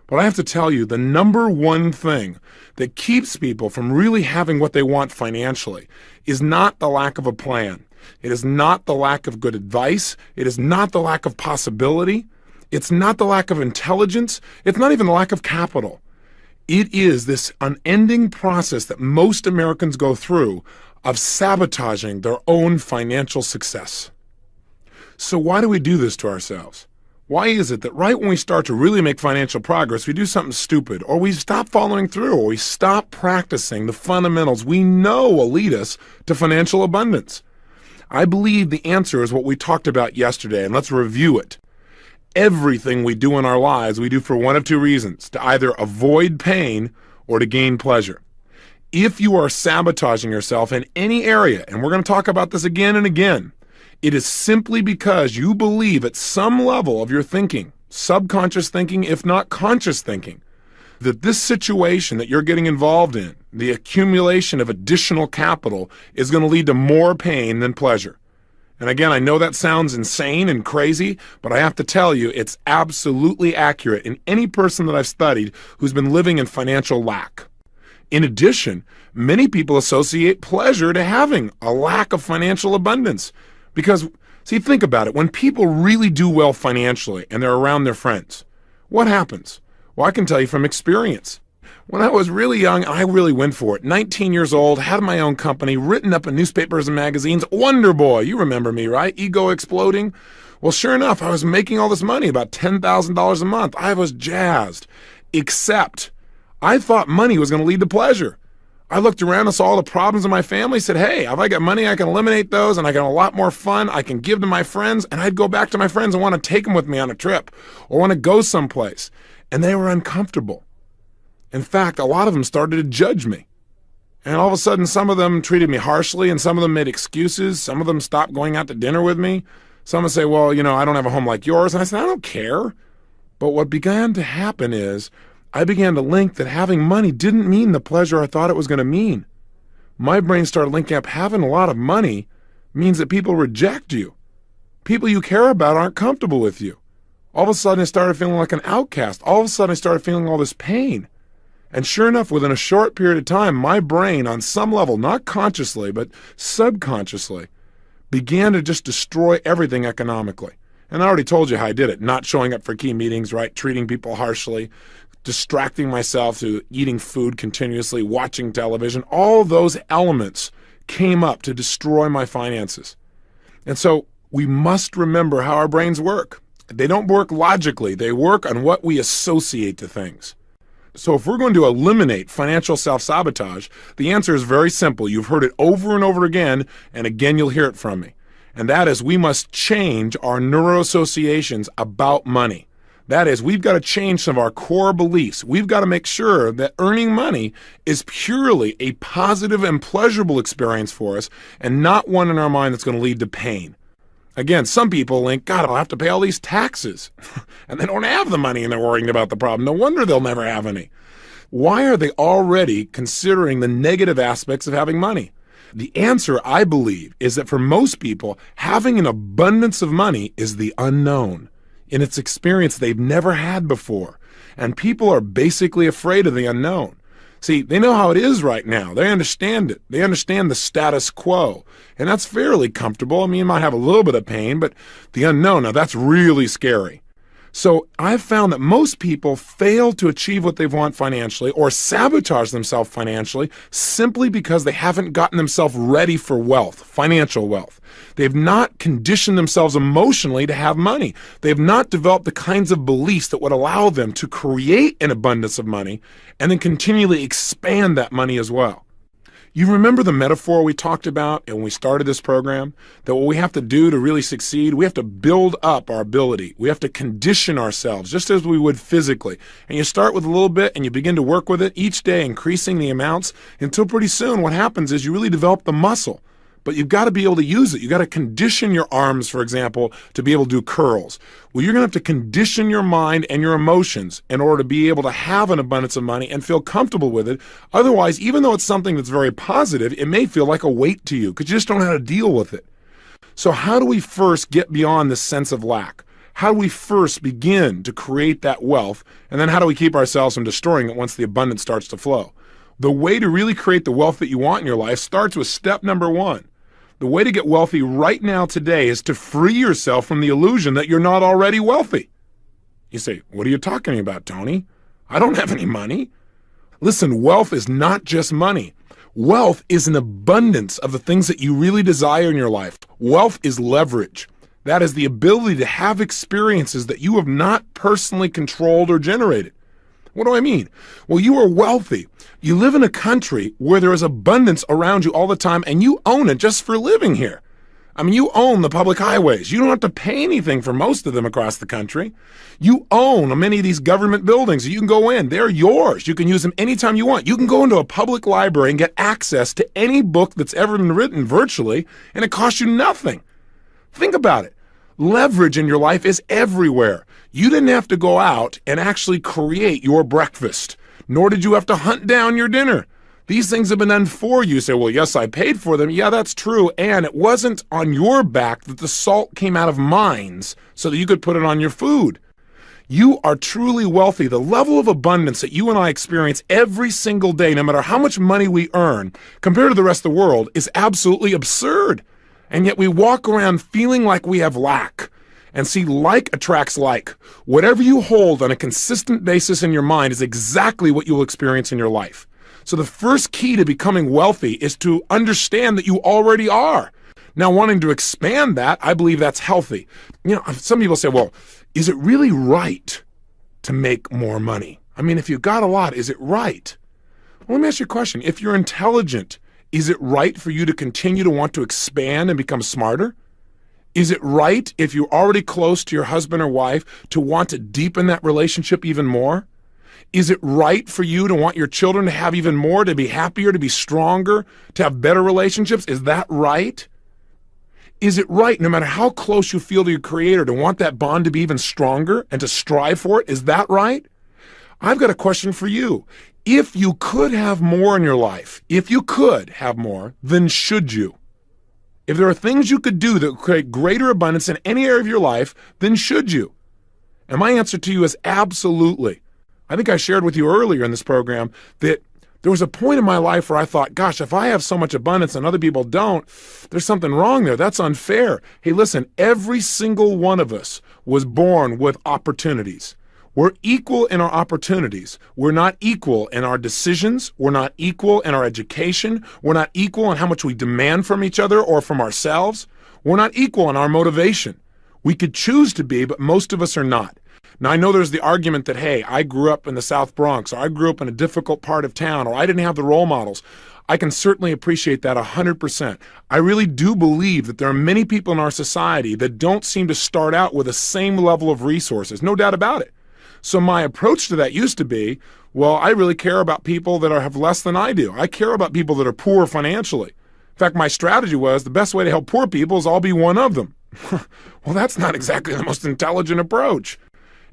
But I have to tell you, the number one thing that keeps people from really having what they want financially is not the lack of a plan. It is not the lack of good advice. It is not the lack of possibility. It's not the lack of intelligence. It's not even the lack of capital. It is this unending process that most Americans go through of sabotaging their own financial success. So why do we do this to ourselves? Why is it that right when we start to really make financial progress, we do something stupid, or we stop following through, or we stop practicing the fundamentals we know will lead us to financial abundance? I believe the answer is what we talked about yesterday, and let's review it. Everything we do in our lives, we do for one of two reasons: to either avoid pain or to gain pleasure. If you are sabotaging yourself in any area, and we're going to talk about this again and again, it is simply because you believe at some level of your thinking, subconscious thinking, if not conscious thinking, that this situation that you're getting involved in, the accumulation of additional capital, is going to lead to more pain than pleasure. And again, I know that sounds insane and crazy, but I have to tell you, it's absolutely accurate in any person that I've studied who's been living in financial lack. In addition, many people associate pleasure to having a lack of financial abundance. Because, see, think about it. When people really do well financially and they're around their friends, what happens? Well, I can tell you from experience. When I was really young, I really went for it. 19 years old, had my own company, written up in newspapers and magazines. Wonder Boy, you remember me, right? Ego exploding. Well, sure enough, I was making all this money, about $10,000 a month. I was jazzed. Except, I thought money was going to lead to pleasure. I looked around and saw all the problems in my family, said, hey, if I got money, I can eliminate those, and I got a lot more fun. I can give to my friends, and I'd go back to my friends and want to take them with me on a trip or want to go someplace. And they were uncomfortable. In fact, a lot of them started to judge me. And all of a sudden, some of them treated me harshly, and some of them made excuses. Some of them stopped going out to dinner with me. Some would say, well, I don't have a home like yours. And I said, I don't care. But what began to happen is I began to link that having money didn't mean the pleasure I thought it was going to mean. My brain started linking up having a lot of money means that people reject you. People you care about aren't comfortable with you. All of a sudden, I started feeling like an outcast. All of a sudden, I started feeling all this pain. And sure enough, within a short period of time, my brain, on some level, not consciously, but subconsciously, began to just destroy everything economically. And I already told you how I did it. Not showing up for key meetings, right? Treating people harshly, distracting myself through eating food continuously, watching television. All those elements came up to destroy my finances. And so we must remember how our brains work. They don't work logically. They work on what we associate to things. So if we're going to eliminate financial self-sabotage, the answer is very simple. You've heard it over and over again, and again you'll hear it from me. And that is, we must change our neuroassociations about money. That is, we've got to change some of our core beliefs. We've got to make sure that earning money is purely a positive and pleasurable experience for us, and not one in our mind that's going to lead to pain. Again, some people think, God, I'll have to pay all these taxes. And they don't have the money and they're worrying about the problem. No wonder they'll never have any. Why are they already considering the negative aspects of having money? The answer, I believe, is that for most people, having an abundance of money is the unknown. In its experience they've never had before. And people are basically afraid of the unknown. See, they know how it is right now. They understand it. They understand the status quo. And that's fairly comfortable. I mean, you might have a little bit of pain, but the unknown, now that's really scary. So I've found that most people fail to achieve what they want financially or sabotage themselves financially simply because they haven't gotten themselves ready for wealth, financial wealth. They've not conditioned themselves emotionally to have money. They've not developed the kinds of beliefs that would allow them to create an abundance of money and then continually expand that money as well. You remember the metaphor we talked about when we started this program? That what we have to do to really succeed, we have to build up our ability. We have to condition ourselves just as we would physically. And you start with a little bit and you begin to work with it each day, increasing the amounts until pretty soon what happens is you really develop the muscle. But you've got to be able to use it. You've got to condition your arms, for example, to be able to do curls. Well, you're going to have to condition your mind and your emotions in order to be able to have an abundance of money and feel comfortable with it. Otherwise, even though it's something that's very positive, it may feel like a weight to you because you just don't know how to deal with it. So how do we first get beyond this sense of lack? How do we first begin to create that wealth? And then how do we keep ourselves from destroying it once the abundance starts to flow? The way to really create the wealth that you want in your life starts with step number one. The way to get wealthy right now today is to free yourself from the illusion that you're not already wealthy. You say, what are you talking about, Tony? I don't have any money. Listen, wealth is not just money. Wealth is an abundance of the things that you really desire in your life. Wealth is leverage. That is the ability to have experiences that you have not personally controlled or generated. What do I mean? Well, you are wealthy. You live in a country where there is abundance around you all the time, and you own it just for living here. I mean, you own the public highways. You don't have to pay anything for most of them across the country. You own many of these government buildings. You can go in. They're yours. You can use them anytime you want. You can go into a public library and get access to any book that's ever been written virtually, and it costs you nothing. Think about it. Leverage in your life is everywhere. You didn't have to go out and actually create your breakfast, nor did you have to hunt down your dinner. These things have been done for you. You say, well, yes, I paid for them. Yeah, that's true. And it wasn't on your back that the salt came out of mines so that you could put it on your food. You are truly wealthy. The level of abundance that you and I experience every single day, no matter how much money we earn, compared to the rest of the world, is absolutely absurd. And yet we walk around feeling like we have lack. And see, like attracts like. Whatever you hold on a consistent basis in your mind is exactly what you will experience in your life. So the first key to becoming wealthy is to understand that you already are. Now, wanting to expand that, I believe that's healthy. You know, some people say, well, is it really right to make more money? I mean, if you got a lot, is it right? Well, let me ask you a question. If you're intelligent, is it right for you to continue to want to expand and become smarter? Is it right, if you're already close to your husband or wife, to want to deepen that relationship even more? Is it right for you to want your children to have even more, to be happier, to be stronger, to have better relationships? Is that right? Is it right, no matter how close you feel to your Creator, to want that bond to be even stronger and to strive for it? Is that right? I've got a question for you. If you could have more in your life, if you could have more, then should you? If there are things you could do that create greater abundance in any area of your life, then should you? And my answer to you is absolutely. I think I shared with you earlier in this program that there was a point in my life where I thought, gosh, if I have so much abundance and other people don't, there's something wrong there. That's unfair. Hey, listen, every single one of us was born with opportunities. We're equal in our opportunities. We're not equal in our decisions. We're not equal in our education. We're not equal in how much we demand from each other or from ourselves. We're not equal in our motivation. We could choose to be, but most of us are not. Now, I know there's the argument that, hey, I grew up in the South Bronx, or I grew up in a difficult part of town, or I didn't have the role models. I can certainly appreciate that 100%. I really do believe that there are many people in our society that don't seem to start out with the same level of resources, no doubt about it. So my approach to that used to be, well, I really care about people that have less than I do. I care about people that are poor financially. In fact, my strategy was the best way to help poor people is I'll be one of them. Well, that's not exactly the most intelligent approach.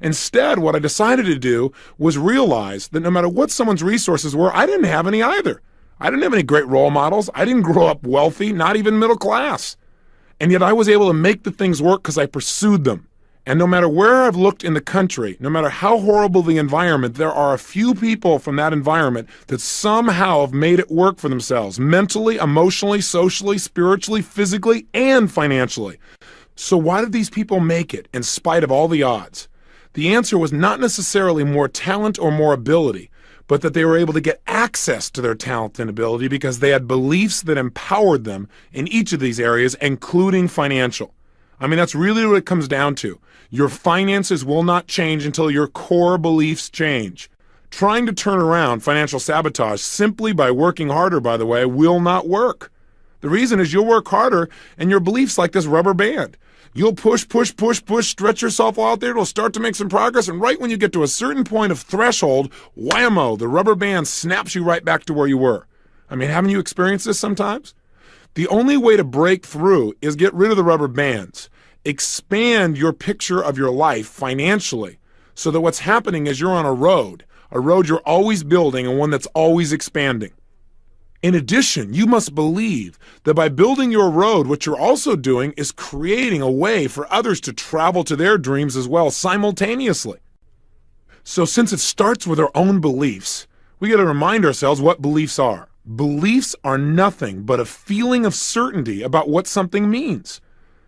Instead, what I decided to do was realize that no matter what someone's resources were, I didn't have any either. I didn't have any great role models. I didn't grow up wealthy, not even middle class. And yet I was able to make the things work because I pursued them. And no matter where I've looked in the country, no matter how horrible the environment, there are a few people from that environment that somehow have made it work for themselves, mentally, emotionally, socially, spiritually, physically, and financially. So why did these people make it in spite of all the odds? The answer was not necessarily more talent or more ability, but that they were able to get access to their talent and ability because they had beliefs that empowered them in each of these areas, including financial. I mean, that's really what it comes down to. Your finances will not change until your core beliefs change. Trying to turn around financial sabotage simply by working harder, by the way, will not work. The reason is you'll work harder and your beliefs like this rubber band. You'll push, stretch yourself out there. It'll start to make some progress. And right when you get to a certain point of threshold, whammo, the rubber band snaps you right back to where you were. I mean, haven't you experienced this sometimes? The only way to break through is get rid of the rubber bands. Expand your picture of your life financially so that what's happening is you're on a road you're always building and one that's always expanding. In addition, you must believe that by building your road, what you're also doing is creating a way for others to travel to their dreams as well simultaneously. So since it starts with our own beliefs, we got to remind ourselves what beliefs are. Beliefs are nothing but a feeling of certainty about what something means.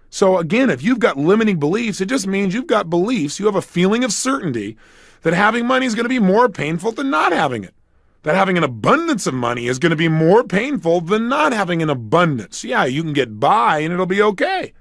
So again, if you've got limiting beliefs, it just means you've got beliefs. You have a feeling of certainty that having money is going to be more painful than not having it. That having an abundance of money is going to be more painful than not having an abundance. Yeah, you can get by and it'll be okay.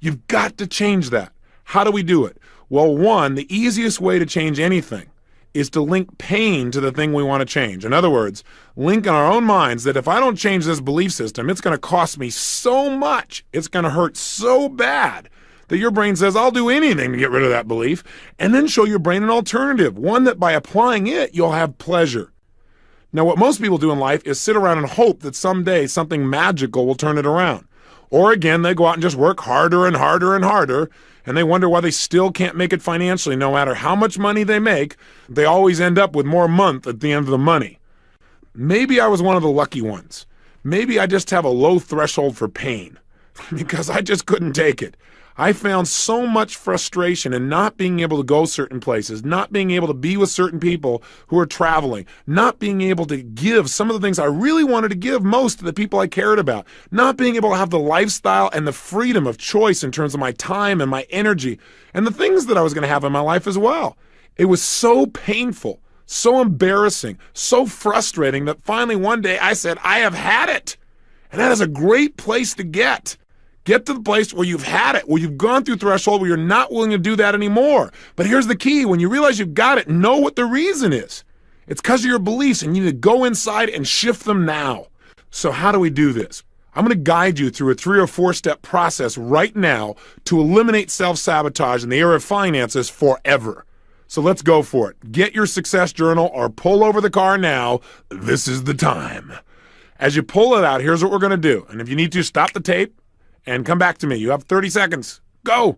You've got to change that. How do we do it? Well, one, the easiest way to change anything is to link pain to the thing we want to change. In other words, link in our own minds that if I don't change this belief system, it's going to cost me so much, it's going to hurt so bad that your brain says, I'll do anything to get rid of that belief, and then show your brain an alternative, one that by applying it, you'll have pleasure. Now, what most people do in life is sit around and hope that someday something magical will turn it around. Or again, they go out and just work harder and harder and harder, and they wonder why they still can't make it financially. No matter how much money they make, they always end up with more month at the end of the money. Maybe I was one of the lucky ones. Maybe I just have a low threshold for pain because I just couldn't take it. I found so much frustration in not being able to go certain places, not being able to be with certain people who are traveling, not being able to give some of the things I really wanted to give most to the people I cared about, not being able to have the lifestyle and the freedom of choice in terms of my time and my energy and the things that I was going to have in my life as well. It was so painful, so embarrassing, so frustrating that finally one day I said, I have had it. And that is a great place to get. Get to the place where you've had it, where you've gone through threshold, where you're not willing to do that anymore. But here's the key. When you realize you've got it, know what the reason is. It's because of your beliefs, and you need to go inside and shift them now. So how do we do this? I'm going to guide you through a 3 or 4 step process right now to eliminate self-sabotage in the area of finances forever. So let's go for it. Get your success journal or pull over the car now. This is the time. As you pull it out, here's what we're going to do. And if you need to, stop the tape and come back to me. You have 30 seconds. Go.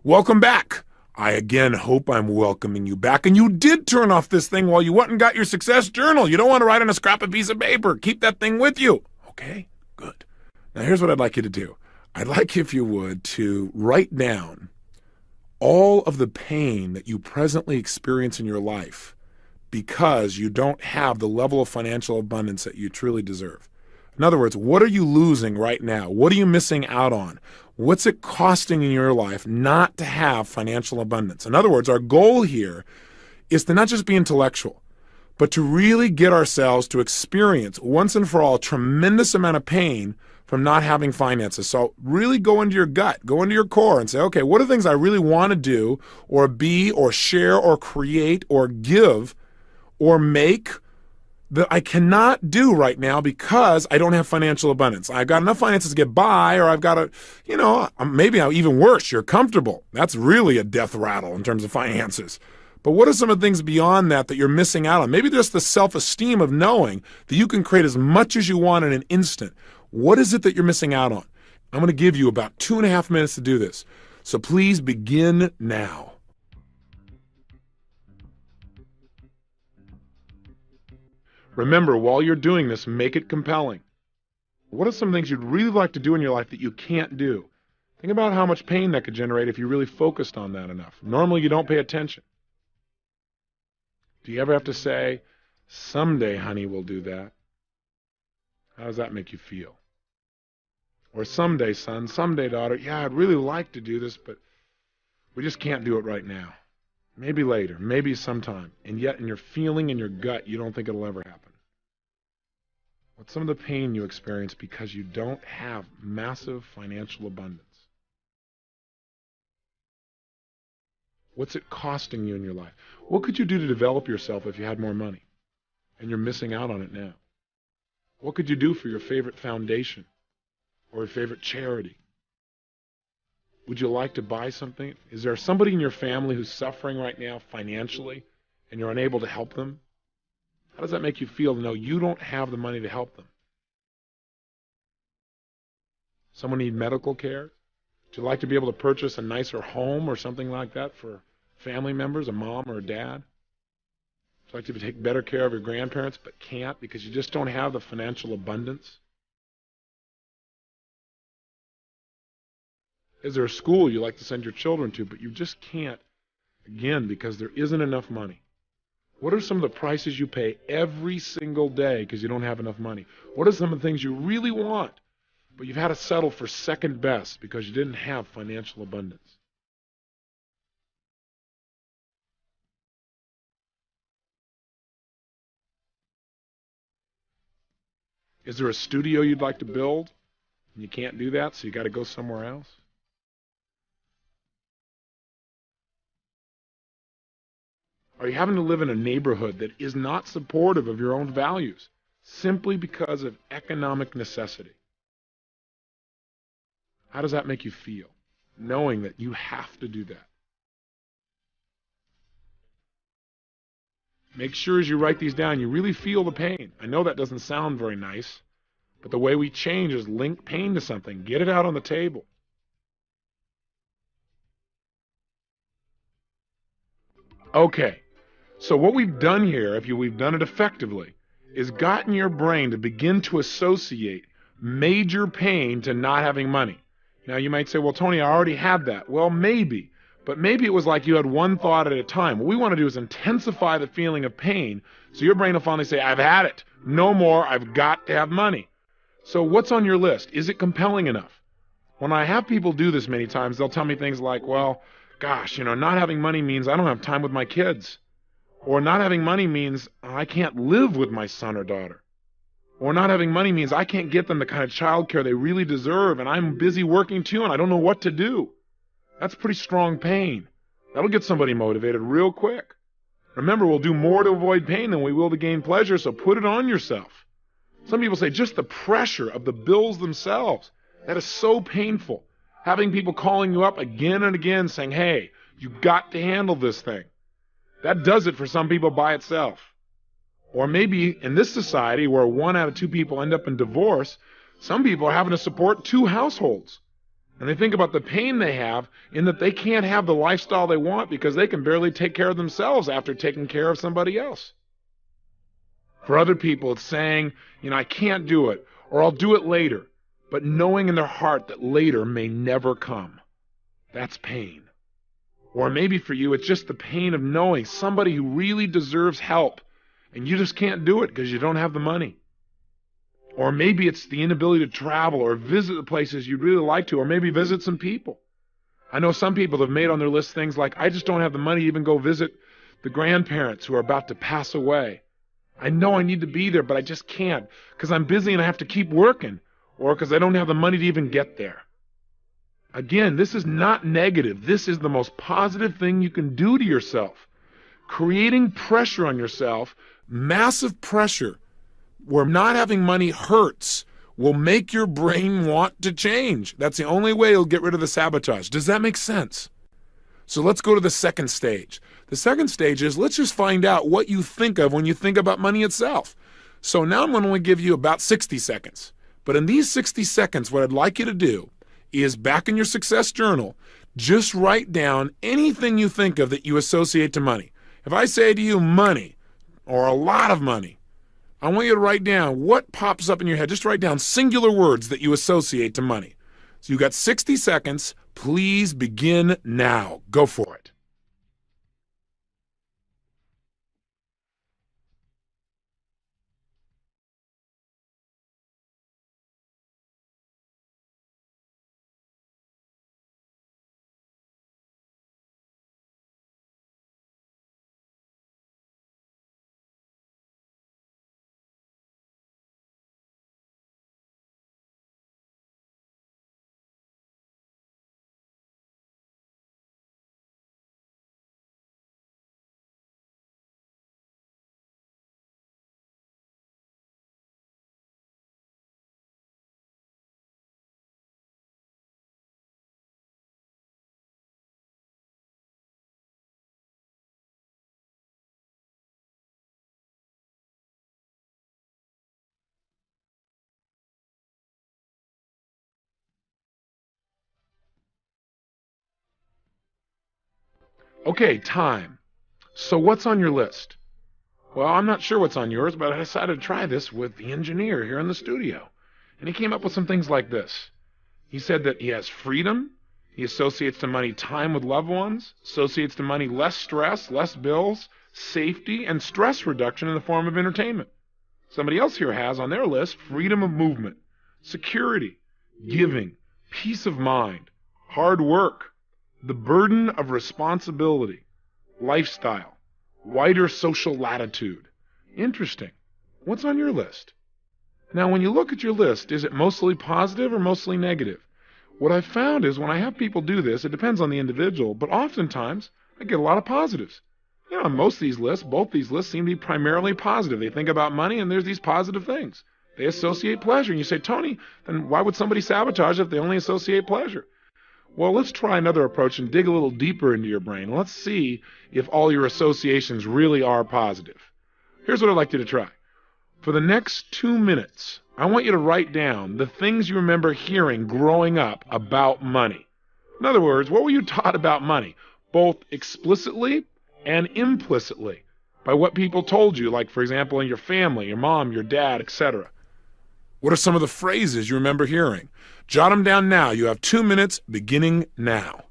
Welcome back. I again hope I'm welcoming you back. And you did turn off this thing while you went and got your success journal. You don't want to write on a scrap of piece of paper. Keep that thing with you. Okay, good. Now here's what I'd like you to do. I'd like, if you would, to write down all of the pain that you presently experience in your life because you don't have the level of financial abundance that you truly deserve. In other words, what are you losing right now? What are you missing out on? What's it costing in your life not to have financial abundance? In other words, our goal here is to not just be intellectual, but to really get ourselves to experience once and for all a tremendous amount of pain from not having finances. So really go into your gut, go into your core and say, okay, what are things I really want to do or be or share or create or give or make that I cannot do right now because I don't have financial abundance. I've got enough finances to get by, or I've got to, maybe I'm even worse, you're comfortable. That's really a death rattle in terms of finances. But what are some of the things beyond that that you're missing out on? Maybe there's the self-esteem of knowing that you can create as much as you want in an instant. What is it that you're missing out on? I'm going to give you about 2.5 minutes to do this. So please begin now. Remember, while you're doing this, make it compelling. What are some things you'd really like to do in your life that you can't do? Think about how much pain that could generate if you really focused on that enough. Normally, you don't pay attention. Do you ever have to say, someday, honey, we'll do that? How does that make you feel? Or someday, son, someday, daughter, yeah, I'd really like to do this, but we just can't do it right now. Maybe later, maybe sometime. And yet in your feeling, in your gut, you don't think it'll ever happen. What's some of the pain you experience because you don't have massive financial abundance? What's it costing you in your life? What could you do to develop yourself if you had more money? And you're missing out on it now. What could you do for your favorite foundation or your favorite charity? Would you like to buy something? Is there somebody in your family who's suffering right now financially and you're unable to help them? How does that make you feel to know you don't have the money to help them? Someone need medical care? Would you like to be able to purchase a nicer home or something like that for family members, a mom or a dad? Would you like to take better care of your grandparents but can't because you just don't have the financial abundance? Is there a school you like to send your children to but you just can't, again, because there isn't enough money? What are some of the prices you pay every single day because you don't have enough money? What are some of the things you really want, but you've had to settle for second best because you didn't have financial abundance? Is there a studio you'd like to build and you can't do that, so you got to go somewhere else? Are you having to live in a neighborhood that is not supportive of your own values simply because of economic necessity? How does that make you feel, knowing that you have to do that? Make sure as you write these down, you really feel the pain. I know that doesn't sound very nice, but the way we change is link pain to something. Get it out on the table. Okay, so what we've done here, if we've done it effectively, is gotten your brain to begin to associate major pain to not having money. Now you might say, well, Tony, I already had that. Well, maybe, but maybe it was like you had one thought at a time. What we want to do is intensify the feeling of pain so your brain will finally say, I've had it. No more. I've got to have money. So what's on your list? Is it compelling enough? When I have people do this many times, they'll tell me things like, well, gosh, not having money means I don't have time with my kids. Or not having money means I can't live with my son or daughter. Or not having money means I can't get them the kind of child care they really deserve, and I'm busy working too, and I don't know what to do. That's pretty strong pain. That'll get somebody motivated real quick. Remember, we'll do more to avoid pain than we will to gain pleasure, so put it on yourself. Some people say just the pressure of the bills themselves. That is so painful. Having people calling you up again and again saying, hey, you got to handle this thing. That does it for some people by itself. Or maybe in this society where 1 out of 2 people end up in divorce, some people are having to support 2 households. And they think about the pain they have in that they can't have the lifestyle they want because they can barely take care of themselves after taking care of somebody else. For other people, it's saying, I can't do it, or I'll do it later, but knowing in their heart that later may never come. That's pain. Or maybe for you, it's just the pain of knowing somebody who really deserves help, and you just can't do it because you don't have the money. Or maybe it's the inability to travel or visit the places you'd really like to, or maybe visit some people. I know some people have made on their list things like, I just don't have the money to even go visit the grandparents who are about to pass away. I know I need to be there, but I just can't because I'm busy and I have to keep working, or because I don't have the money to even get there. Again, this is not negative. This is the most positive thing you can do to yourself. Creating pressure on yourself, massive pressure, where not having money hurts, will make your brain want to change. That's the only way you'll get rid of the sabotage. Does that make sense? So let's go to the second stage. The second stage is let's just find out what you think of when you think about money itself. So now I'm going to only give you about 60 seconds. But in these 60 seconds, what I'd like you to do is back in your success journal, just write down anything you think of that you associate to money. If I say to you money or a lot of money, I want you to write down what pops up in your head. Just write down singular words that you associate to money. So you've got 60 seconds. Please begin now. Go for it. Okay, time. So what's on your list? Well, I'm not sure what's on yours, but I decided to try this with the engineer here in the studio. And he came up with some things like this. He said that he has freedom. He associates to money time with loved ones, associates to money less stress, less bills, safety, and stress reduction in the form of entertainment. Somebody else here has on their list freedom of movement, security, giving, peace of mind, hard work, the burden of responsibility, lifestyle, wider social latitude. Interesting. What's on your list? Now, when you look at your list, is it mostly positive or mostly negative? What I've found is when I have people do this, it depends on the individual, but oftentimes I get a lot of positives. On most of these lists, both these lists seem to be primarily positive. They think about money and there's these positive things. They associate pleasure. And you say, Tony, then why would somebody sabotage if they only associate pleasure? Well, let's try another approach and dig a little deeper into your brain. Let's see if all your associations really are positive. Here's what I'd like you to try. For the next 2 minutes, I want you to write down the things you remember hearing growing up about money. In other words, what were you taught about money, both explicitly and implicitly, by what people told you, like, for example, in your family, your mom, your dad, etc. What are some of the phrases you remember hearing? Jot them down now. You have 2 minutes beginning now.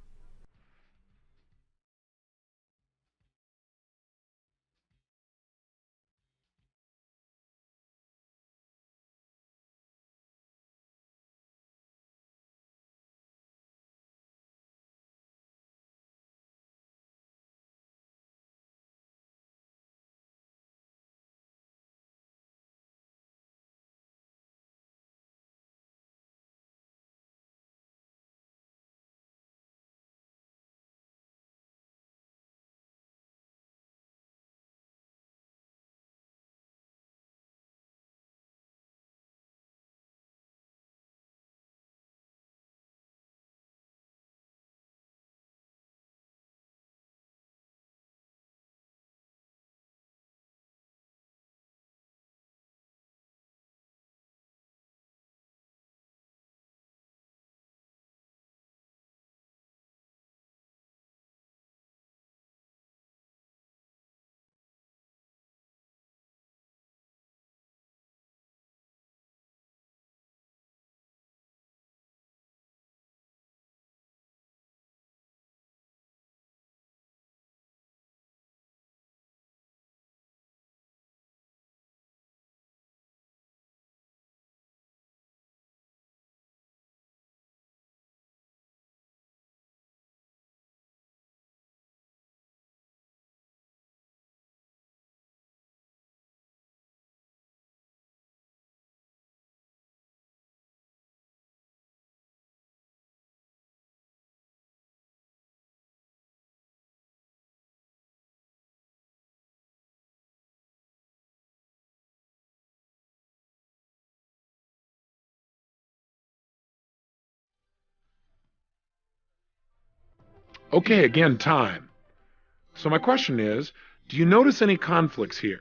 Okay, again, time. So my question is, do you notice any conflicts here?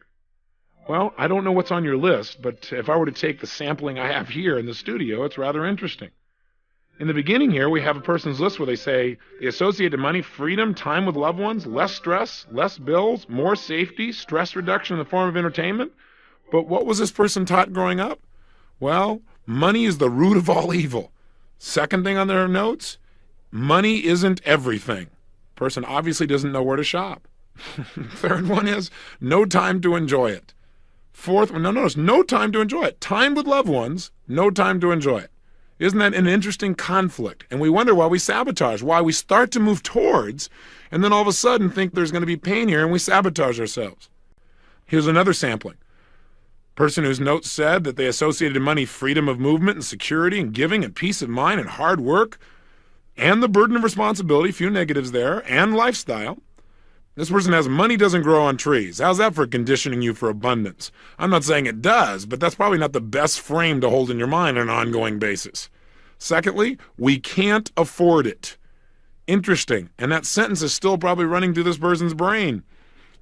Well, I don't know what's on your list, but if I were to take the sampling I have here in the studio, it's rather interesting. In the beginning here, we have a person's list where they say they associate to money freedom, time with loved ones, less stress, less bills, more safety, stress reduction in the form of entertainment. But what was this person taught growing up? Well, money is the root of all evil. Second thing on their notes, money isn't everything. Person obviously doesn't know where to shop. Third one is no time to enjoy it. Fourth one, notice no time to enjoy it. Time with loved ones, no time to enjoy it. Isn't that an interesting conflict? And we wonder why we sabotage, why we start to move towards, and then all of a sudden think there's going to be pain here and we sabotage ourselves. Here's another sampling. Person whose notes said that they associated money freedom of movement and security and giving and peace of mind and hard work and the burden of responsibility, few negatives there, and lifestyle. This person has money doesn't grow on trees. How's that for conditioning you for abundance? I'm not saying it does, but that's probably not the best frame to hold in your mind on an ongoing basis. Secondly, we can't afford it. Interesting. And that sentence is still probably running through this person's brain.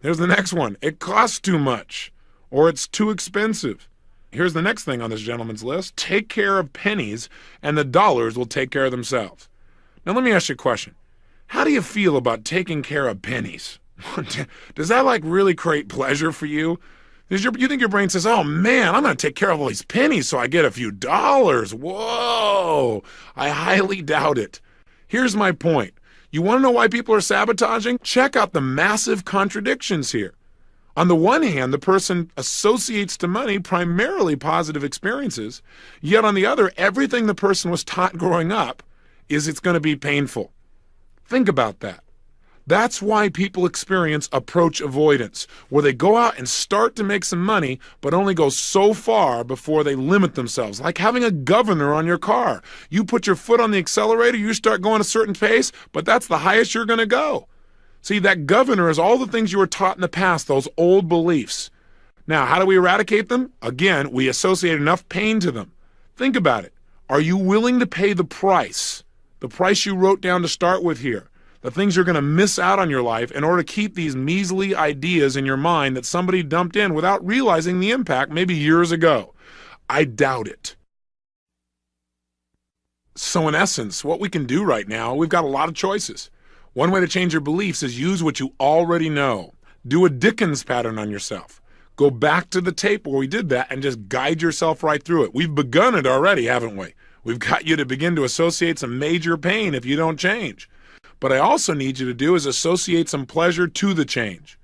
Here's the next one. It costs too much, or it's too expensive. Here's the next thing on this gentleman's list. Take care of pennies, and the dollars will take care of themselves. Now let me ask you a question. How do you feel about taking care of pennies? Does that like really create pleasure for you? You think your brain says, oh man, I'm going to take care of all these pennies so I get a few dollars. Whoa, I highly doubt it. Here's my point. You want to know why people are sabotaging? Check out the massive contradictions here. On the one hand, the person associates to money primarily positive experiences, yet on the other, everything the person was taught growing up is it's going to be painful. Think about that. That's why people experience approach avoidance, where they go out and start to make some money, but only go so far before they limit themselves. Like having a governor on your car. You put your foot on the accelerator, you start going a certain pace, but that's the highest you're going to go. See, that governor is all the things you were taught in the past, those old beliefs. Now, how do we eradicate them? Again, we associate enough pain to them. Think about it. Are you willing to pay the price you wrote down to start with here? The things you're going to miss out on your life in order to keep these measly ideas in your mind that somebody dumped in without realizing the impact maybe years ago. I doubt it. So in essence, what we can do right now, we've got a lot of choices. One way to change your beliefs is use what you already know. Do a Dickens pattern on yourself. Go back to the tape where we did that and just guide yourself right through it. We've begun it already, haven't we? We've got you to begin to associate some major pain if you don't change. But I also need you to do is associate some pleasure to the change.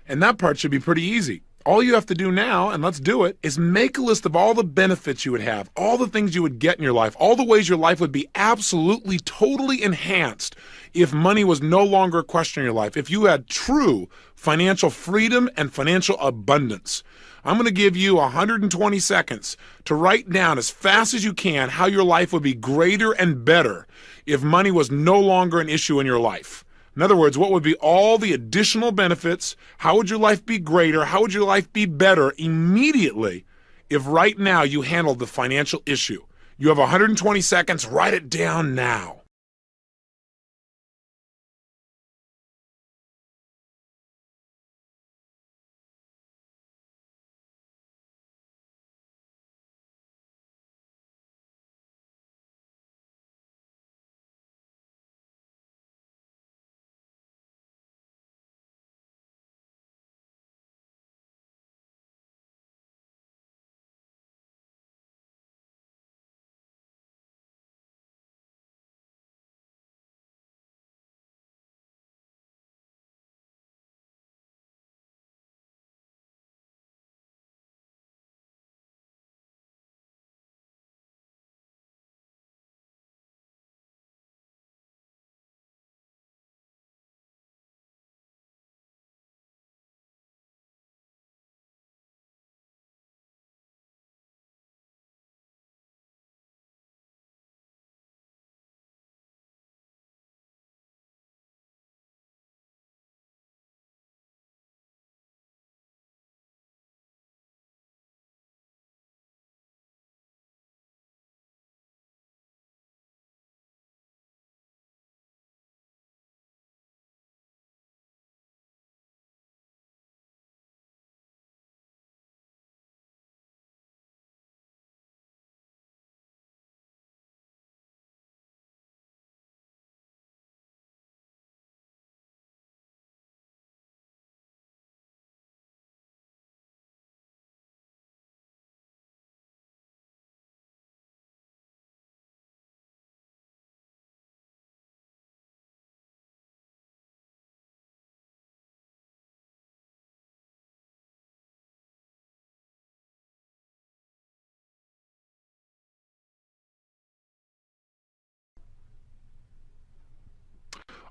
And that part should be pretty easy. All you have to do now, and let's do it, is make a list of all the benefits you would have, all the things you would get in your life, all the ways your life would be absolutely, totally enhanced if money was no longer a question in your life, if you had true financial freedom and financial abundance. I'm going to give you 120 seconds to write down as fast as you can how your life would be greater and better if money was no longer an issue in your life. In other words, what would be all the additional benefits? How would your life be greater? How would your life be better immediately if right now you handled the financial issue? You have 120 seconds. Write it down now.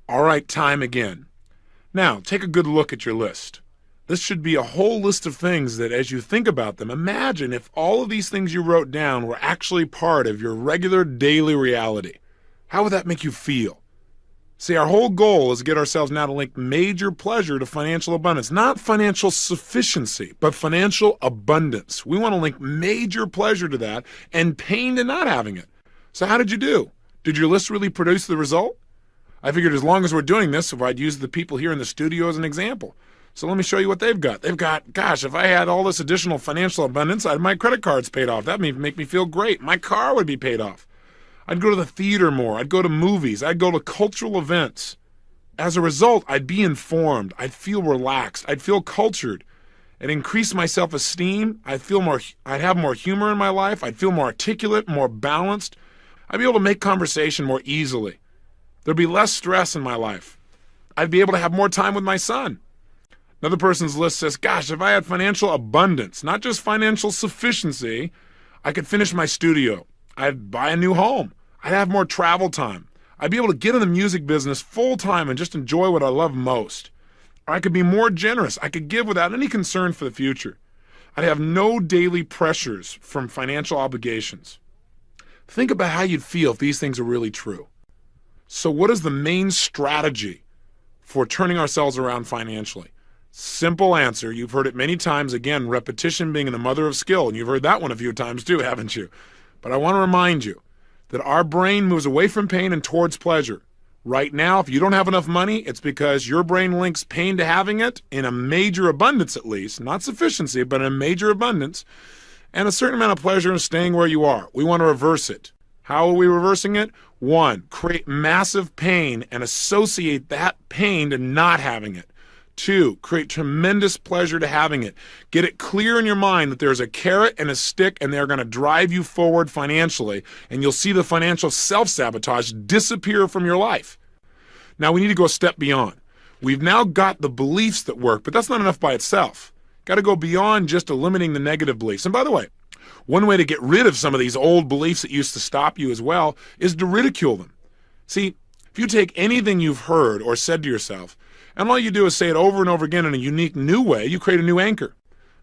All right, time again. Now, take a good look at your list. This should be a whole list of things that as you think about them, imagine if all of these things you wrote down were actually part of your regular daily reality. How would that make you feel? See, our whole goal is to get ourselves now to link major pleasure to financial abundance. Not financial sufficiency, but financial abundance. We want to link major pleasure to that and pain to not having it. So how did you do? Did your list really produce the result? I figured as long as we're doing this, if I'd use the people here in the studio as an example. So let me show you what they've got. They've got, gosh, if I had all this additional financial abundance, I'd have my credit cards paid off. That would make me feel great. My car would be paid off. I'd go to the theater more. I'd go to movies. I'd go to cultural events. As a result, I'd be informed. I'd feel relaxed. I'd feel cultured. It'd increase my self-esteem. I'd have more humor in my life. I'd feel more articulate, more balanced. I'd be able to make conversation more easily. There'd be less stress in my life. I'd be able to have more time with my son. Another person's list says, gosh, if I had financial abundance, not just financial sufficiency, I could finish my studio. I'd buy a new home. I'd have more travel time. I'd be able to get in the music business full time and just enjoy what I love most. Or I could be more generous. I could give without any concern for the future. I'd have no daily pressures from financial obligations. Think about how you'd feel if these things are really true. So what is the main strategy for turning ourselves around financially? Simple answer. You've heard it many times. Again, repetition being the mother of skill. And you've heard that one a few times too, haven't you? But I want to remind you that our brain moves away from pain and towards pleasure. Right now, if you don't have enough money, it's because your brain links pain to having it in a major abundance at least, not sufficiency, but in a major abundance, and a certain amount of pleasure in staying where you are. We want to reverse it. How are we reversing it? 1, create massive pain and associate that pain to not having it. 2, create tremendous pleasure to having it. Get it clear in your mind that there's a carrot and a stick and they're going to drive you forward financially, and you'll see the financial self-sabotage disappear from your life. Now we need to go a step beyond. We've now got the beliefs that work, but that's not enough by itself. Got to go beyond just eliminating the negative beliefs. And by the way, one way to get rid of some of these old beliefs that used to stop you as well is to ridicule them. See, if you take anything you've heard or said to yourself, and all you do is say it over and over again in a unique new way, you create a new anchor.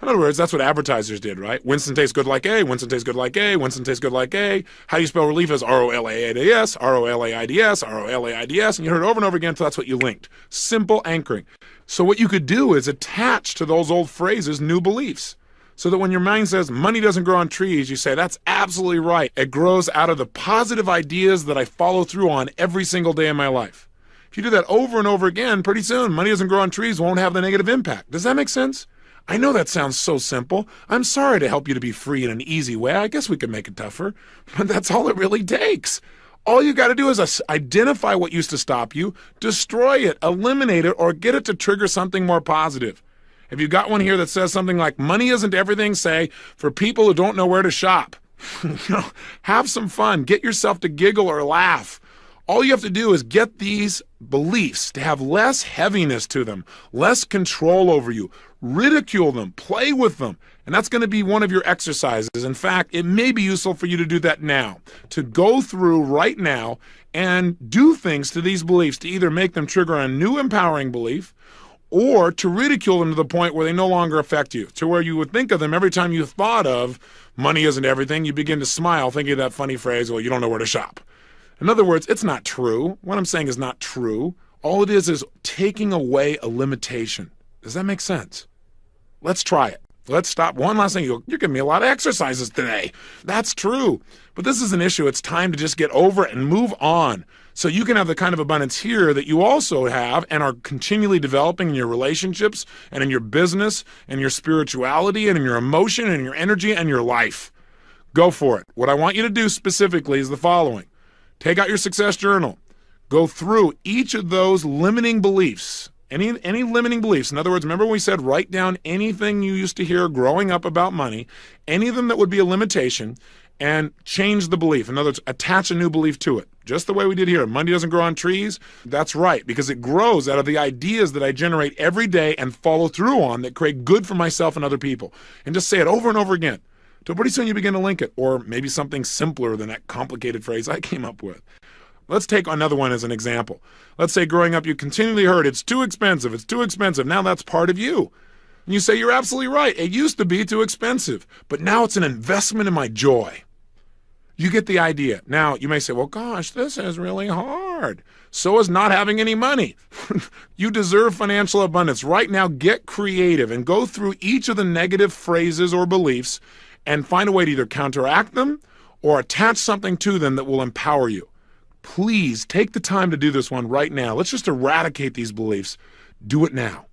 In other words, that's what advertisers did, right? Winston tastes good like A, Winston tastes good like A, Winston tastes good like A. How do you spell relief is R-O-L-A-I-D-S, R-O-L-A-I-D-S, R-O-L-A-I-D-S, and you heard it over and over again until that's what you linked. Simple anchoring. So what you could do is attach to those old phrases new beliefs. So that when your mind says money doesn't grow on trees, you say, that's absolutely right. It grows out of the positive ideas that I follow through on every single day of my life. If you do that over and over again, pretty soon, money doesn't grow on trees won't have the negative impact. Does that make sense? I know that sounds so simple. I'm sorry to help you to be free in an easy way. I guess we could make it tougher, but that's all it really takes. All you got to do is identify what used to stop you, destroy it, eliminate it, or get it to trigger something more positive. If you got one here that says something like, money isn't everything, say, for people who don't know where to shop. Have some fun. Get yourself to giggle or laugh. All you have to do is get these beliefs to have less heaviness to them, less control over you. Ridicule them, play with them, and that's going to be one of your exercises. In fact, it may be useful for you to do that now, to go through right now and do things to these beliefs to either make them trigger a new empowering belief or to ridicule them to the point where they no longer affect you, to where you would think of them every time you thought of money isn't everything, you begin to smile thinking of that funny phrase, well, you don't know where to shop. In other words, it's not true. What I'm saying is not true. All it is taking away a limitation. Does that make sense? Let's try it. Let's stop. One last thing. You're giving me a lot of exercises today. That's true. But this is an issue. It's time to just get over it and move on so you can have the kind of abundance here that you also have and are continually developing in your relationships and in your business and your spirituality and in your emotion and your energy and your life. Go for it. What I want you to do specifically is the following. Take out your success journal. Go through each of those limiting beliefs. Any limiting beliefs. In other words, remember we said write down anything you used to hear growing up about money, any of them that would be a limitation, and change the belief. In other words, attach a new belief to it. Just the way we did here. Money doesn't grow on trees. That's right, because it grows out of the ideas that I generate every day and follow through on that create good for myself and other people. And just say it over and over again. So pretty soon you begin to link it, or maybe something simpler than that complicated phrase I came up with. Let's take another one as an example. Let's say growing up you continually heard, it's too expensive, it's too expensive. Now that's part of you. And you say, you're absolutely right. It used to be too expensive, but now it's an investment in my joy. You get the idea. Now you may say, well, gosh, this is really hard. So is not having any money. You deserve financial abundance. Right now, get creative and go through each of the negative phrases or beliefs and find a way to either counteract them or attach something to them that will empower you. Please take the time to do this one right now. Let's just eradicate these beliefs. Do it now.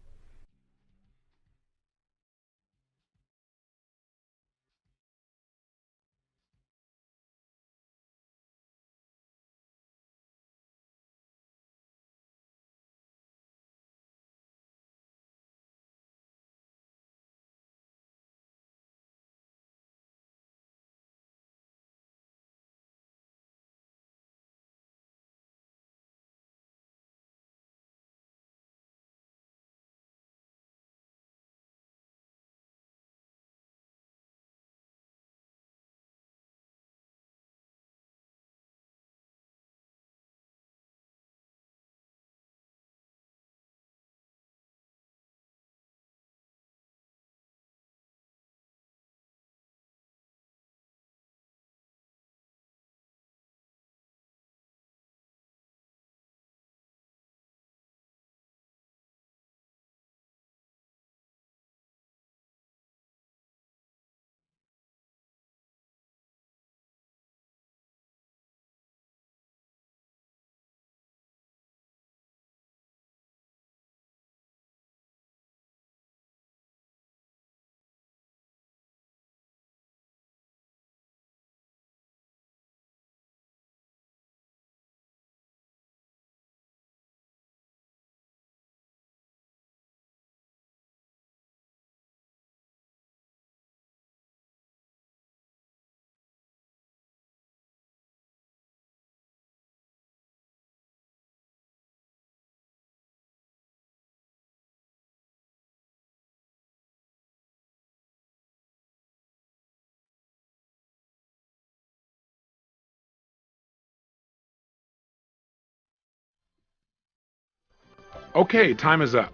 Okay, time is up.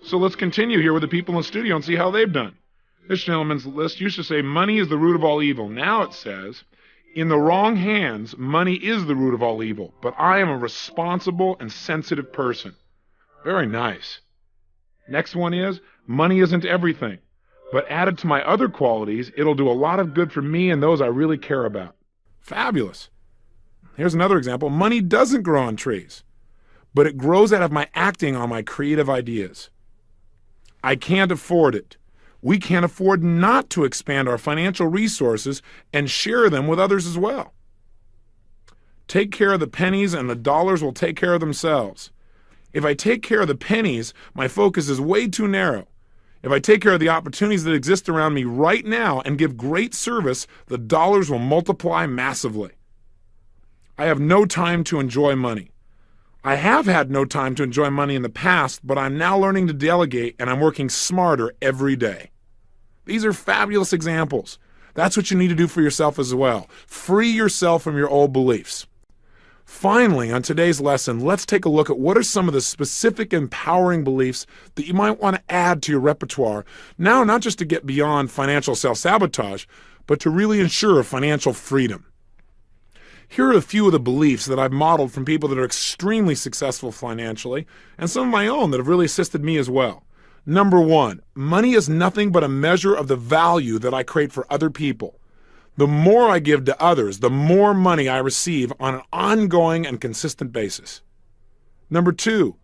So let's continue here with the people in the studio and see how they've done. This gentleman's list used to say money is the root of all evil. Now it says, in the wrong hands, money is the root of all evil, but I am a responsible and sensitive person. Very nice. Next one is, money isn't everything, but added to my other qualities, it'll do a lot of good for me and those I really care about. Fabulous. Here's another example. Money doesn't grow on trees, but it grows out of my acting on my creative ideas. I can't afford it. We can't afford not to expand our financial resources and share them with others as well. Take care of the pennies and the dollars will take care of themselves. If I take care of the pennies, my focus is way too narrow. If I take care of the opportunities that exist around me right now and give great service, the dollars will multiply massively. I have no time to enjoy money. I have had no time to enjoy money in the past, but I'm now learning to delegate and I'm working smarter every day. These are fabulous examples. That's what you need to do for yourself as well. Free yourself from your old beliefs. Finally, on today's lesson, let's take a look at what are some of the specific empowering beliefs that you might want to add to your repertoire. Now, not just to get beyond financial self-sabotage, but to really ensure financial freedom. Here are a few of the beliefs that I've modeled from people that are extremely successful financially, and some of my own that have really assisted me as well. Number one, money is nothing but a measure of the value that I create for other people. The more I give to others, the more money I receive on an ongoing and consistent basis. Number two,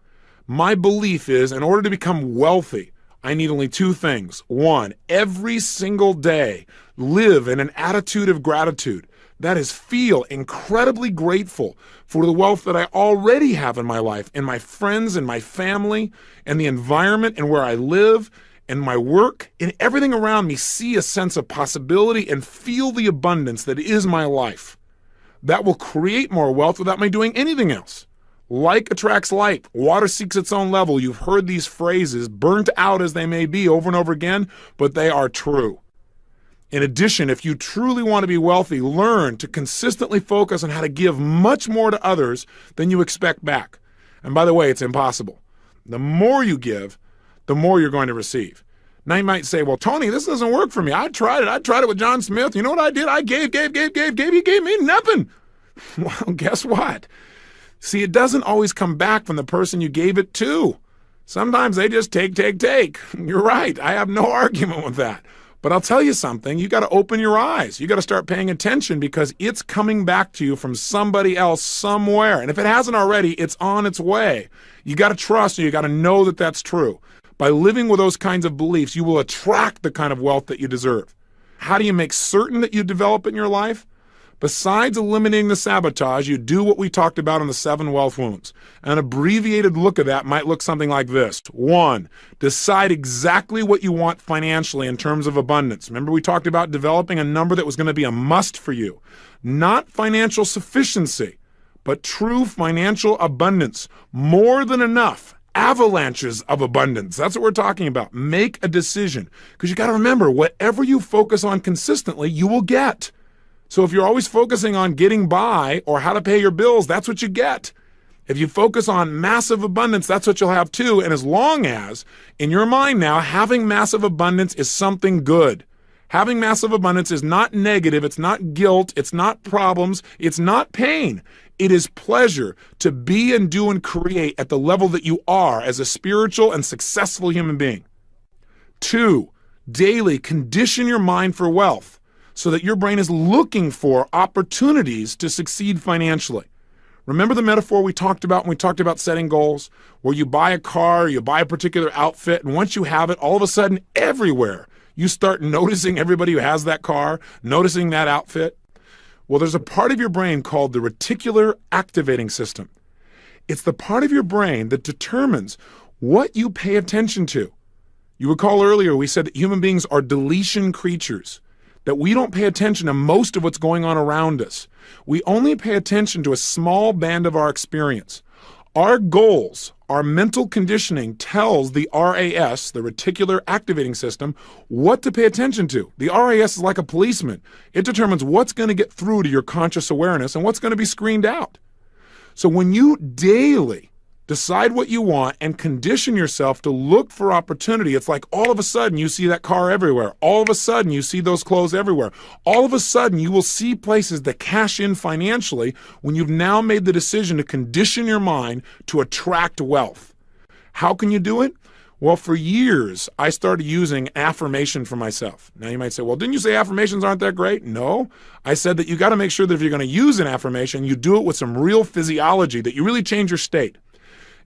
my belief is in order to become wealthy, I need only two things. One, every single day, live in an attitude of gratitude. That is, feel incredibly grateful for the wealth that I already have in my life, in my friends, in my family, and the environment and where I live, and my work, and everything around me. See a sense of possibility and feel the abundance that is my life. That will create more wealth without me doing anything else. Like attracts like, water seeks its own level. You've heard these phrases, burnt out as they may be over and over again, but they are true. In addition, if you truly want to be wealthy, learn to consistently focus on how to give much more to others than you expect back. And by the way, it's impossible. The more you give, the more you're going to receive. Now you might say, well, Tony, this doesn't work for me. I tried it with John Smith. You know what I did? I gave. He gave me nothing. Well, guess what? See, it doesn't always come back from the person you gave it to. Sometimes they just take. You're right. I have no argument with that. But I'll tell you something, you got to open your eyes. You got to start paying attention because it's coming back to you from somebody else somewhere. And if it hasn't already, it's on its way. You got to trust and you got to know that that's true. By living with those kinds of beliefs, you will attract the kind of wealth that you deserve. How do you make certain that you develop in your life? Besides eliminating the sabotage, you do what we talked about in the 7 wealth wounds. An abbreviated look of that might look something like this. 1, decide exactly what you want financially in terms of abundance. Remember we talked about developing a number that was going to be a must for you. Not financial sufficiency, but true financial abundance. More than enough. Avalanches of abundance. That's what we're talking about. Make a decision. Because you got to remember, whatever you focus on consistently, you will get. So if you're always focusing on getting by or how to pay your bills, that's what you get. If you focus on massive abundance, that's what you'll have too. And as long as, in your mind now, having massive abundance is something good. Having massive abundance is not negative, it's not guilt, it's not problems, it's not pain. It is pleasure to be and do and create at the level that you are as a spiritual and successful human being. 2, daily condition your mind for wealth, so that your brain is looking for opportunities to succeed financially. Remember the metaphor we talked about when we talked about setting goals, where you buy a car, you buy a particular outfit, and once you have it, all of a sudden, everywhere, you start noticing everybody who has that car, noticing that outfit. Well, there's a part of your brain called the reticular activating system. It's the part of your brain that determines what you pay attention to. You recall earlier we said that human beings are deletion creatures, that we don't pay attention to most of what's going on around us. We only pay attention to a small band of our experience. Our goals, our mental conditioning tells the RAS, the reticular activating system, what to pay attention to. The RAS is like a policeman. It determines what's going to get through to your conscious awareness and what's going to be screened out. So when you daily Decide what you want and condition yourself to look for opportunity. It's like all of a sudden you see that car everywhere. All of a sudden you see those clothes everywhere. All of a sudden you will see places that cash in financially when you've now made the decision to condition your mind to attract wealth. How can you do it? Well, for years, I started using affirmation for myself. Now you might say, well, didn't you say affirmations aren't that great? No. I said that you got to make sure that if you're going to use an affirmation, you do it with some real physiology, that you really change your state.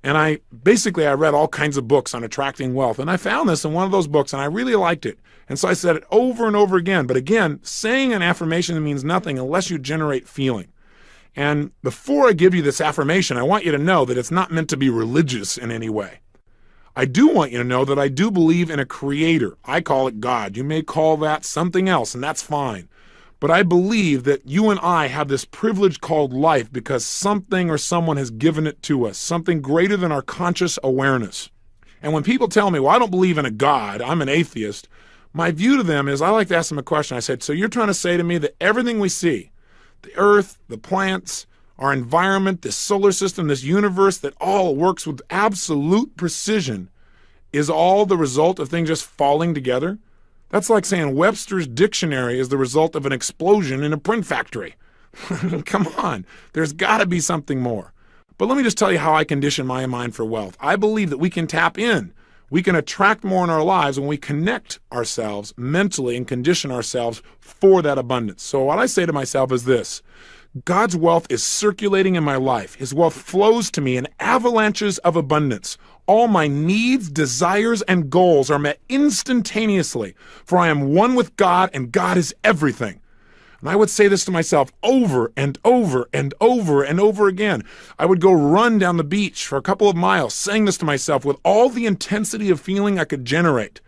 And I read all kinds of books on attracting wealth. And I found this in one of those books and I really liked it. And so I said it over and over again. But again, saying an affirmation means nothing unless you generate feeling. And before I give you this affirmation, I want you to know that it's not meant to be religious in any way. I do want you to know that I do believe in a creator. I call it God. You may call that something else, and that's fine. But I believe that you and I have this privilege called life because something or someone has given it to us, something greater than our conscious awareness. And when people tell me, well, I don't believe in a God, I'm an atheist, my view to them is I like to ask them a question. I said, so you're trying to say to me that everything we see, the earth, the plants, our environment, this solar system, this universe that all works with absolute precision is all the result of things just falling together? That's like saying Webster's dictionary is the result of an explosion in a print factory. Come on, there's got to be something more. But let me just tell you how I condition my mind for wealth. I believe that we can tap in. We can attract more in our lives when we connect ourselves mentally and condition ourselves for that abundance. So what I say to myself is this: God's wealth is circulating in my life. His wealth flows to me in avalanches of abundance. All my needs, desires, and goals are met instantaneously, for I am one with God, and God is everything. And I would say this to myself over and over and over and over again. I would go run down the beach for a couple of miles, saying this to myself with all the intensity of feeling I could generate.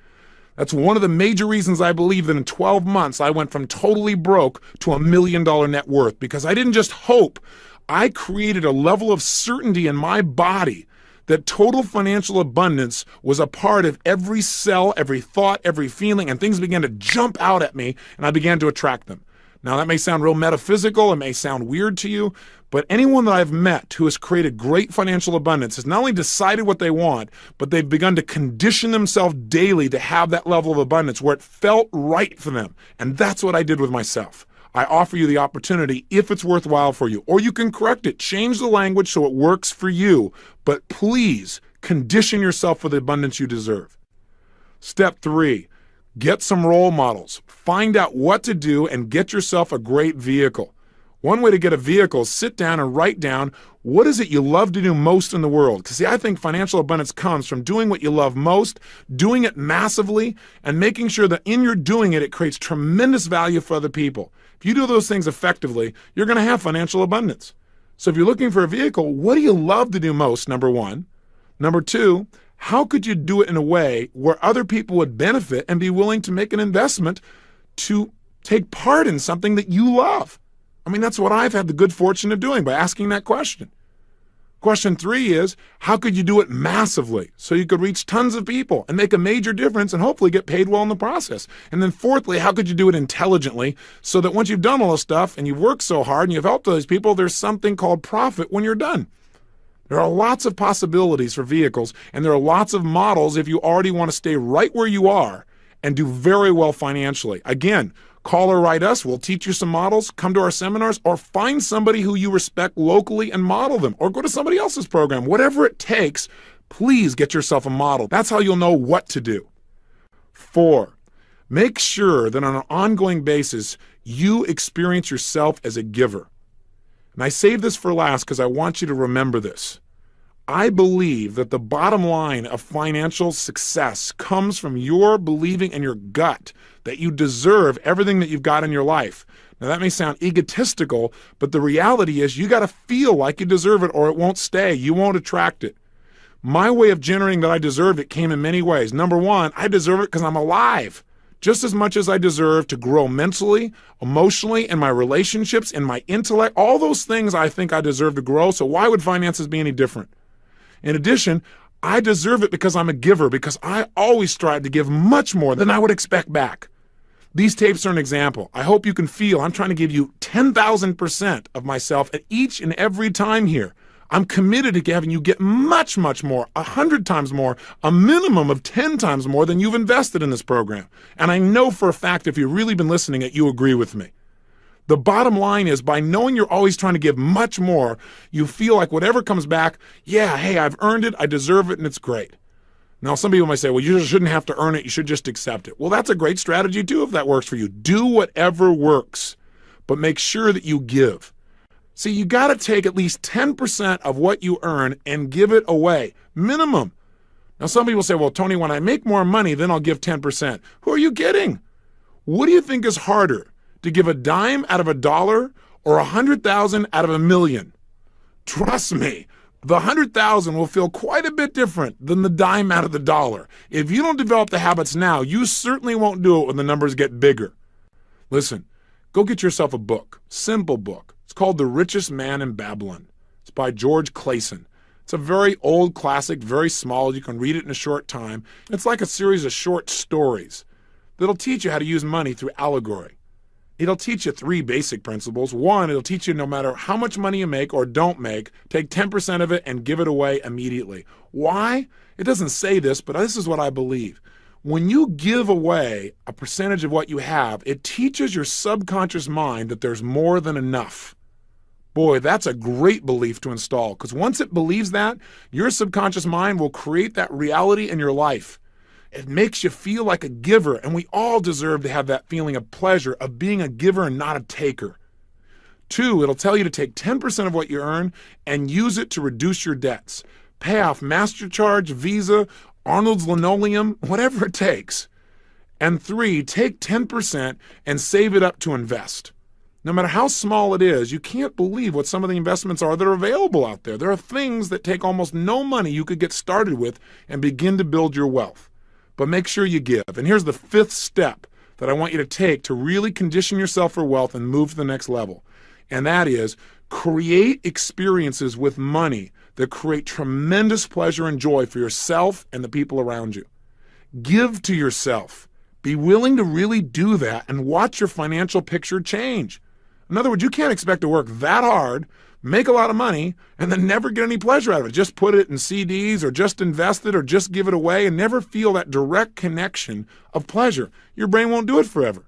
That's one of the major reasons I believe that in 12 months I went from totally broke to $1 million net worth, because I didn't just hope. I created a level of certainty in my body that total financial abundance was a part of every cell, every thought, every feeling, and things began to jump out at me, and I began to attract them. Now, that may sound real metaphysical, it may sound weird to you, but anyone that I've met who has created great financial abundance has not only decided what they want, but they've begun to condition themselves daily to have that level of abundance where it felt right for them. And that's what I did with myself. I offer you the opportunity if it's worthwhile for you, or you can correct it, change the language so it works for you, but please condition yourself for the abundance you deserve. Step 3. Get some role models. Find out what to do and get yourself a great vehicle. One way to get a vehicle is sit down and write down what is it you love to do most in the world. Because see, I think financial abundance comes from doing what you love most, doing it massively, and making sure that in your doing it, it creates tremendous value for other people. If you do those things effectively, you're going to have financial abundance. So if you're looking for a vehicle, what do you love to do most, number one? Number two, how could you do it in a way where other people would benefit and be willing to make an investment to take part in something that you love? I mean, that's what I've had the good fortune of doing by asking that question. Question 3 is, how could you do it massively so you could reach tons of people and make a major difference and hopefully get paid well in the process? And then 4thly, how could you do it intelligently so that once you've done all this stuff and you've worked so hard and you've helped those people, there's something called profit when you're done? There are lots of possibilities for vehicles, and there are lots of models if you already want to stay right where you are and do very well financially. Again, call or write us. We'll teach you some models. Come to our seminars, or find somebody who you respect locally and model them, or go to somebody else's program. Whatever it takes, please get yourself a model. That's how you'll know what to do. 4, make sure that on an ongoing basis, you experience yourself as a giver. And I save this for last because I want you to remember this. I believe that the bottom line of financial success comes from your believing in your gut that you deserve everything that you've got in your life. Now, that may sound egotistical, but the reality is you got to feel like you deserve it or it won't stay. You won't attract it. My way of generating that I deserved it came in many ways. Number 1, I deserve it because I'm alive. Just as much as I deserve to grow mentally, emotionally, in my relationships, in my intellect, all those things I think I deserve to grow. So why would finances be any different? In addition, I deserve it because I'm a giver, because I always strive to give much more than I would expect back. These tapes are an example. I hope you can feel I'm trying to give you 10,000% of myself at each and every time here. I'm committed to having you get much, much more, 100 times more, a minimum of 10 times more than you've invested in this program. And I know for a fact, if you've really been listening, that you agree with me. The bottom line is, by knowing you're always trying to give much more, you feel like whatever comes back, yeah, hey, I've earned it, I deserve it, and it's great. Now, some people might say, well, you shouldn't have to earn it, you should just accept it. Well, that's a great strategy too if that works for you. Do whatever works, but make sure that you give. See, you got to take at least 10% of what you earn and give it away, minimum. Now, some people say, well, Tony, when I make more money, then I'll give 10%. Who are you kidding? What do you think is harder, to give a dime out of $1 or 100,000 out of $1 million? Trust me, the 100,000 will feel quite a bit different than the dime out of the dollar. If you don't develop the habits now, you certainly won't do it when the numbers get bigger. Listen, go get yourself a book, simple book. It's called The Richest Man in Babylon. It's by George Clayson. It's a very old classic, very small. You can read it in a short time. It's like a series of short stories that'll teach you how to use money through allegory. It'll teach you 3 basic principles. 1, it'll teach you no matter how much money you make or don't make, take 10% of it and give it away immediately. Why? It doesn't say this, but this is what I believe. When you give away a percentage of what you have, it teaches your subconscious mind that there's more than enough. Boy, that's a great belief to install, because once it believes that, your subconscious mind will create that reality in your life. It makes you feel like a giver, and we all deserve to have that feeling of pleasure of being a giver and not a taker. 2, it'll tell you to take 10% of what you earn and use it to reduce your debts. Pay off MasterCharge, Visa, Arnold's Linoleum, whatever it takes. And 3, take 10% and save it up to invest. No matter how small it is, you can't believe what some of the investments are that are available out there. There are things that take almost no money you could get started with and begin to build your wealth. But make sure you give. And here's the 5th step that I want you to take to really condition yourself for wealth and move to the next level. And that is, create experiences with money that create tremendous pleasure and joy for yourself and the people around you. Give to yourself. Be willing to really do that and watch your financial picture change. In other words, you can't expect to work that hard, make a lot of money, and then never get any pleasure out of it. Just put it in CDs or just invest it or just give it away and never feel that direct connection of pleasure. Your brain won't do it forever.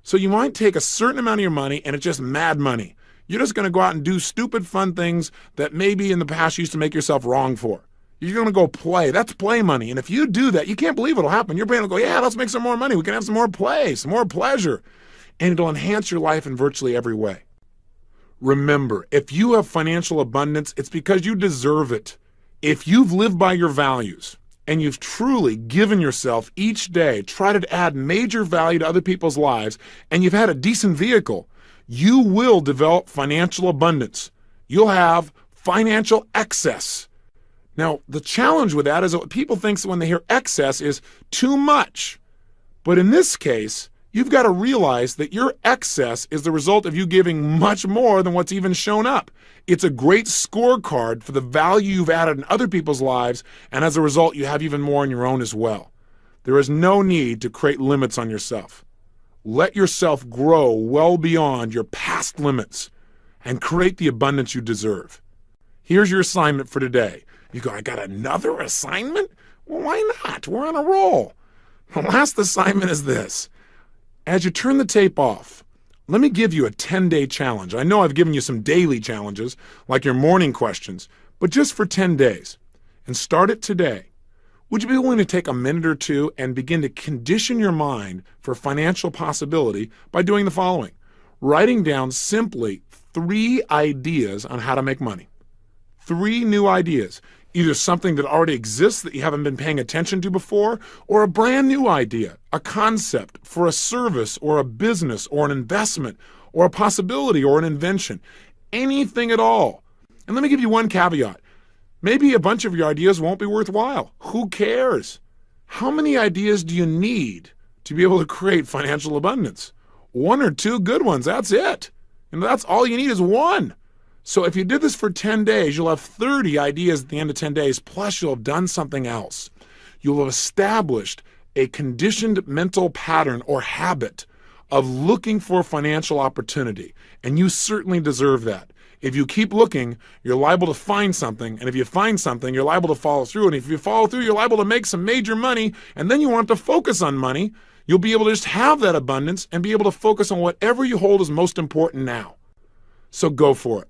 So you might take a certain amount of your money and it's just mad money. You're just going to go out and do stupid fun things that maybe in the past you used to make yourself wrong for. You're going to go play. That's play money. And if you do that, you can't believe it'll happen. Your brain will go, yeah, let's make some more money. We can have some more play, some more pleasure. And it'll enhance your life in virtually every way. Remember, if you have financial abundance, it's because you deserve it. If you've lived by your values and you've truly given yourself each day, try to add major value to other people's lives, and you've had a decent vehicle, you will develop financial abundance. You'll have financial excess. Now, the challenge with that is that people think when they hear excess is too much. But in this case, you've got to realize that your excess is the result of you giving much more than what's even shown up. It's a great scorecard for the value you've added in other people's lives, and as a result, you have even more in your own as well. There is no need to create limits on yourself. Let yourself grow well beyond your past limits and create the abundance you deserve. Here's your assignment for today. You go, I got another assignment? Well, why not? We're on a roll. The last assignment is this. As you turn the tape off, let me give you a 10-day challenge. I know I've given you some daily challenges, like your morning questions, but just for 10 days. And start it today. Would you be willing to take a minute or two and begin to condition your mind for financial possibility by doing the following? Writing down simply 3 ideas on how to make money. 3 new ideas. Either something that already exists that you haven't been paying attention to before, or a brand new idea, a concept for a service or a business or an investment or a possibility or an invention. Anything at all. And let me give you one caveat. Maybe a bunch of your ideas won't be worthwhile. Who cares? How many ideas do you need to be able to create financial abundance? 1 or 2 good ones, that's it. And that's all you need is 1. So if you did this for 10 days, you'll have 30 ideas at the end of 10 days, plus you'll have done something else. You'll have established a conditioned mental pattern or habit of looking for financial opportunity, and you certainly deserve that. If you keep looking, you're liable to find something. And if you find something, you're liable to follow through. And if you follow through, you're liable to make some major money. And then you want to focus on money. You'll be able to just have that abundance and be able to focus on whatever you hold as most important now. So go for it.